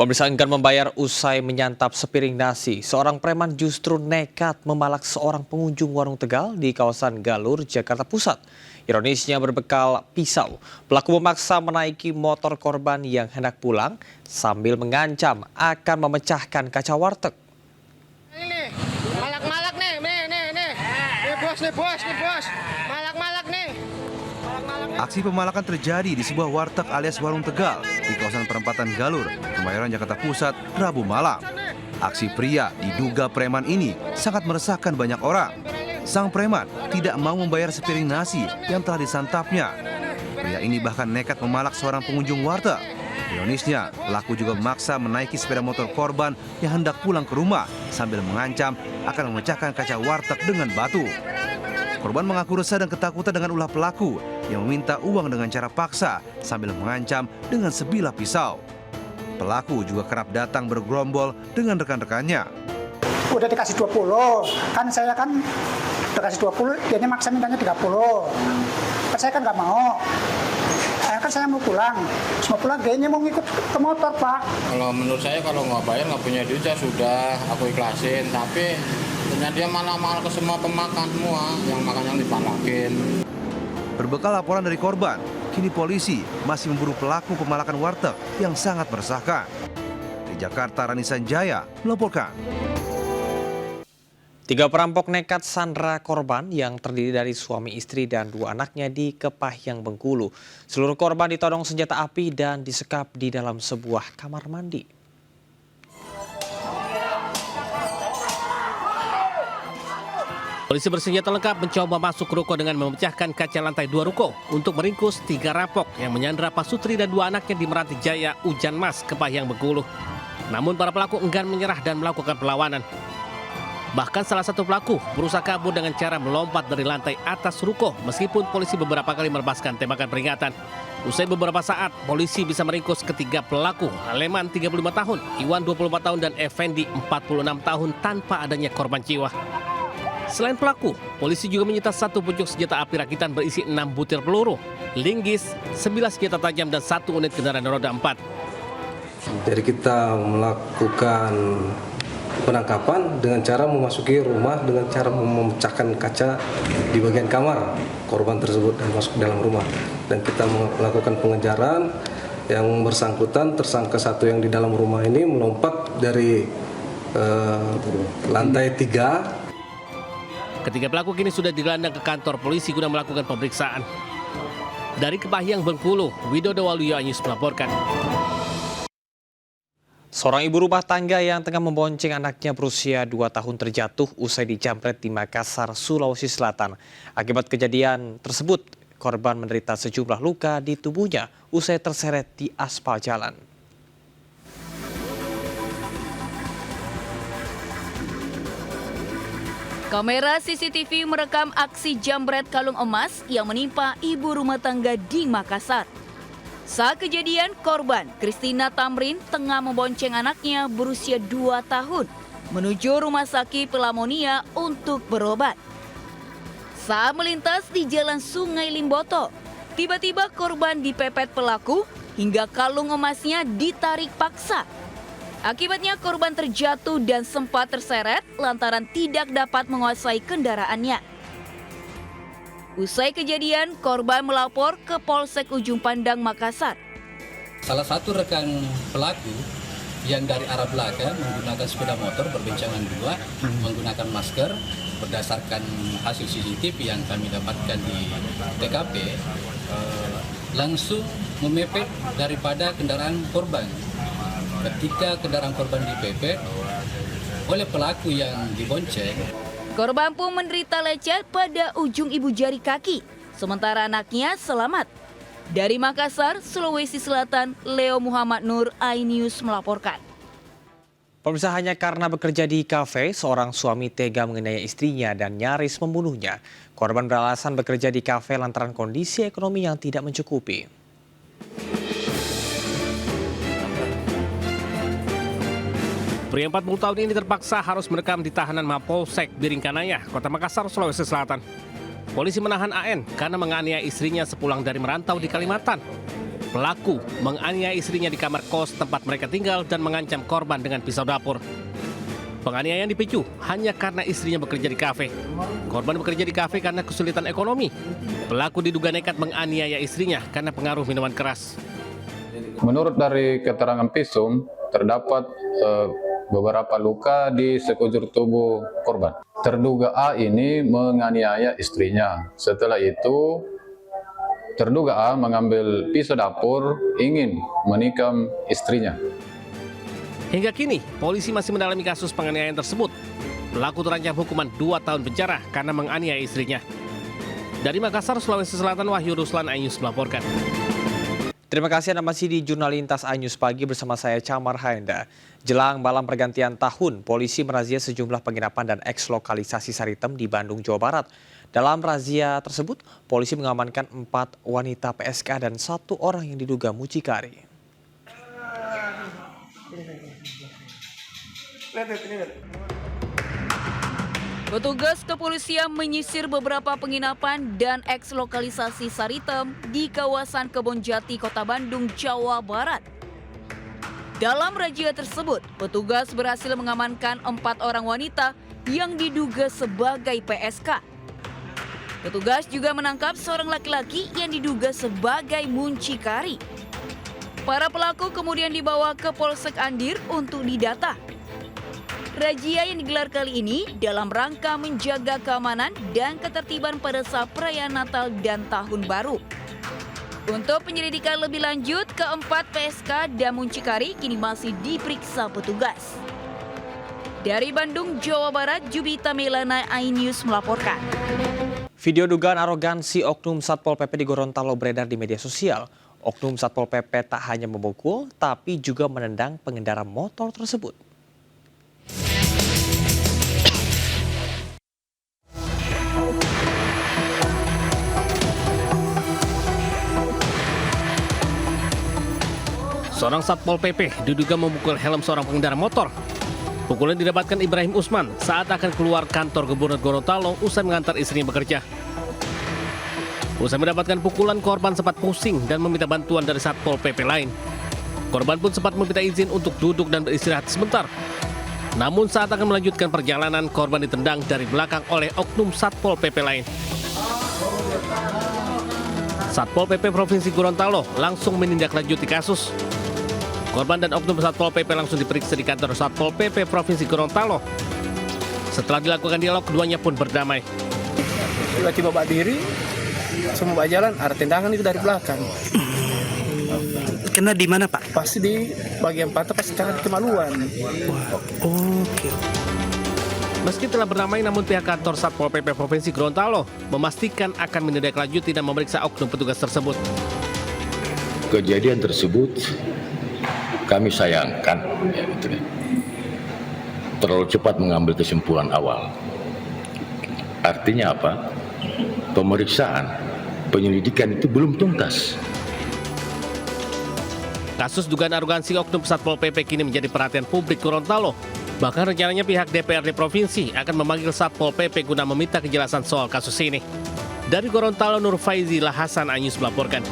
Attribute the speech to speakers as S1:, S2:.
S1: Pemirsa enggan membayar usai menyantap sepiring nasi. Seorang preman justru nekat memalak seorang pengunjung warung Tegal di kawasan Galur, Jakarta Pusat. Ironisnya berbekal pisau, pelaku memaksa menaiki motor korban yang hendak pulang sambil mengancam akan memecahkan kaca warteg.
S2: Ini malak-malak nih. Nih bos, malak-malak nih.
S3: Aksi pemalakan terjadi di sebuah warteg alias warung Tegal di kawasan perempatan Galur, Kemayoran, Jakarta Pusat, Rabu malam. Aksi pria diduga preman ini sangat meresahkan banyak orang. Sang preman tidak mau membayar sepiring nasi yang telah disantapnya. Pria ini bahkan nekat memalak seorang pengunjung warteg. Ironisnya, pelaku juga memaksa menaiki sepeda motor korban yang hendak pulang ke rumah sambil mengancam akan memecahkan kaca warteg dengan batu. Korban mengaku resah dan ketakutan dengan ulah pelaku yang meminta uang dengan cara paksa sambil mengancam dengan sebilah pisau. Pelaku juga kerap datang bergerombol dengan rekan-rekannya.
S4: Udah dikasih 20, kan saya kan udah kasih 20, dia maksa mintanya 30. Kan saya kan nggak mau. Kan saya mau pulang, dia mau ngikut ke motor, Pak.
S2: Kalau menurut saya kalau nggak bayar nggak punya duit ya sudah, aku ikhlasin. Tapi ternyata dia malah ke semua pemakan semua, yang makan yang dipalakin.
S3: Berbekal laporan dari korban, kini polisi masih memburu pelaku pemalakan warteg yang sangat meresahkan. Di Jakarta, Rani Sanjaya melaporkan.
S1: 3 perampok nekat sandra korban yang terdiri dari suami istri dan 2 anaknya di Kepahyang, Bengkulu. Seluruh korban ditodong senjata api dan disekap di dalam sebuah kamar mandi.
S5: Polisi bersenjata lengkap mencoba masuk ruko dengan memecahkan kaca lantai 2 ruko untuk meringkus 3 rampok yang menyandra Pak Sutri dan 2 anaknya di Meranti Jaya, Ujan Mas, Kepahyang, Bengkulu. Namun para pelaku enggan menyerah dan melakukan perlawanan. Bahkan salah satu pelaku berusaha kabur dengan cara melompat dari lantai atas ruko meskipun polisi beberapa kali melepaskan tembakan peringatan. Usai beberapa saat, polisi bisa meringkus ketiga pelaku, Aleman 35 tahun, Iwan 24 tahun, dan Effendi 46 tahun tanpa adanya korban jiwa. Selain pelaku, polisi juga menyita 1 pucuk senjata api rakitan berisi 6 butir peluru, linggis, 9 senjata tajam, dan 1 unit kendaraan roda 4.
S6: Jadi kita melakukan penangkapan dengan cara memasuki rumah dengan cara memecahkan kaca di bagian kamar korban tersebut dan masuk ke dalam rumah. Dan kita melakukan pengejaran yang bersangkutan, tersangka 1 yang di dalam rumah ini melompat dari lantai 3.
S5: Ketiga pelaku kini sudah digelandang ke kantor polisi guna melakukan pemeriksaan. Dari Kepahyang, Bengkulu, Widodo Waluyo Anyus melaporkan.
S1: Seorang ibu rumah tangga yang tengah membonceng anaknya berusia 2 tahun terjatuh usai dijamret di Makassar, Sulawesi Selatan. Akibat kejadian tersebut, korban menderita sejumlah luka di tubuhnya usai terseret di aspal jalan.
S7: Kamera CCTV merekam aksi jambret kalung emas yang menimpa ibu rumah tangga di Makassar. Saat kejadian, korban Christina Tamrin tengah membonceng anaknya berusia 2 tahun menuju rumah sakit Pelamonia untuk berobat. Saat melintas di jalan Sungai Limboto, tiba-tiba korban dipepet pelaku hingga kalung emasnya ditarik paksa. Akibatnya korban terjatuh dan sempat terseret lantaran tidak dapat menguasai kendaraannya. Usai kejadian, korban melapor ke Polsek Ujung Pandang, Makassar.
S8: Salah satu rekan pelaku yang dari arah belakang menggunakan sepeda motor berboncengan 2, menggunakan masker. Berdasarkan hasil CCTV yang kami dapatkan di TKP, langsung memepet daripada kendaraan korban. Ketika kendaraan korban dipepet oleh pelaku yang dibonceng,
S7: Korban pun menderita lecet pada ujung ibu jari kaki, sementara anaknya selamat. Dari Makassar, Sulawesi Selatan, Leo Muhammad Nur, iNews melaporkan.
S1: Pemirsa, hanya karena bekerja di kafe, seorang suami tega menganiaya istrinya dan nyaris membunuhnya. Korban beralasan bekerja di kafe lantaran kondisi ekonomi yang tidak mencukupi.
S5: Pria 40 tahun ini terpaksa harus mendekam di tahanan Mapolsek Biringkanaya, Kota Makassar, Sulawesi Selatan. Polisi menahan AN karena menganiaya istrinya sepulang dari merantau di Kalimantan. Pelaku menganiaya istrinya di kamar kos tempat mereka tinggal dan mengancam korban dengan pisau dapur. Penganiayaan dipicu hanya karena istrinya bekerja di kafe. Korban bekerja di kafe karena kesulitan ekonomi. Pelaku diduga nekat menganiaya istrinya karena pengaruh minuman keras.
S9: Menurut dari keterangan visum, terdapat beberapa luka di sekujur tubuh korban. Terduga A ini menganiaya istrinya. Setelah itu, terduga A mengambil pisau dapur ingin menikam istrinya.
S5: Hingga kini, polisi masih mendalami kasus penganiayaan tersebut. Pelaku terancam hukuman 2 tahun penjara karena menganiaya istrinya. Dari Makassar, Sulawesi Selatan, Wahyu Ruslan, iNews melaporkan.
S1: Terima kasih Anda masih di Jurnalintas iNews Pagi bersama saya Camar Haenda. Jelang malam pergantian tahun, polisi merazia sejumlah penginapan dan eks-lokalisasi Saritem di Bandung, Jawa Barat. Dalam razia tersebut, polisi mengamankan 4 wanita PSK dan 1 orang yang diduga mucikari.
S7: Petugas kepolisian menyisir beberapa penginapan dan eks-lokalisasi Saritem di kawasan Kebonjati, Kota Bandung, Jawa Barat. Dalam razia tersebut, petugas berhasil mengamankan 4 orang wanita yang diduga sebagai PSK. Petugas juga menangkap seorang laki-laki yang diduga sebagai muncikari. Para pelaku kemudian dibawa ke Polsek Andir untuk didata. Razia yang digelar kali ini dalam rangka menjaga keamanan dan ketertiban pada saat perayaan Natal dan Tahun Baru. Untuk penyelidikan lebih lanjut, keempat PSK dan muncikari kini masih diperiksa petugas. Dari Bandung, Jawa Barat, Jubita Melana, iNews melaporkan.
S1: Video dugaan arogansi oknum Satpol PP di Gorontalo beredar di media sosial. Oknum Satpol PP tak hanya memukul, tapi juga menendang pengendara motor tersebut.
S5: Seorang Satpol PP diduga memukul helm seorang pengendara motor. Pukulan didapatkan Ibrahim Usman saat akan keluar kantor Gubernur Gorontalo usai mengantar istrinya bekerja. Usai mendapatkan pukulan, korban sempat pusing dan meminta bantuan dari Satpol PP lain. Korban pun sempat meminta izin untuk duduk dan beristirahat sebentar. Namun saat akan melanjutkan perjalanan, korban ditendang dari belakang oleh oknum Satpol PP lain. Satpol PP Provinsi Gorontalo langsung menindaklanjuti kasus. Korban dan oknum Satpol PP langsung diperiksa di kantor Satpol PP Provinsi Gorontalo. Setelah dilakukan dialog, keduanya pun berdamai.
S10: Tiba-tiba berdiri, semua bawa jalan, ada tendangan itu dari belakang.
S11: Kena di mana, Pak?
S10: Pasti di bagian pantat, pasti karena kemaluan.
S11: Oke.
S5: Meski telah berdamai, namun pihak kantor Satpol PP Provinsi Gorontalo memastikan akan menindaklanjuti dan memeriksa oknum petugas tersebut.
S12: Kejadian tersebut kami sayangkan, terlalu cepat mengambil kesimpulan awal. Artinya apa? Pemeriksaan, penyelidikan itu belum tuntas.
S5: Kasus dugaan arogansi oknum Satpol PP kini menjadi perhatian publik Gorontalo. Bahkan rencananya pihak DPRD Provinsi akan memanggil Satpol PP guna meminta kejelasan soal kasus ini. Dari Gorontalo, Nur Faizi Lahasan, iNews melaporkan.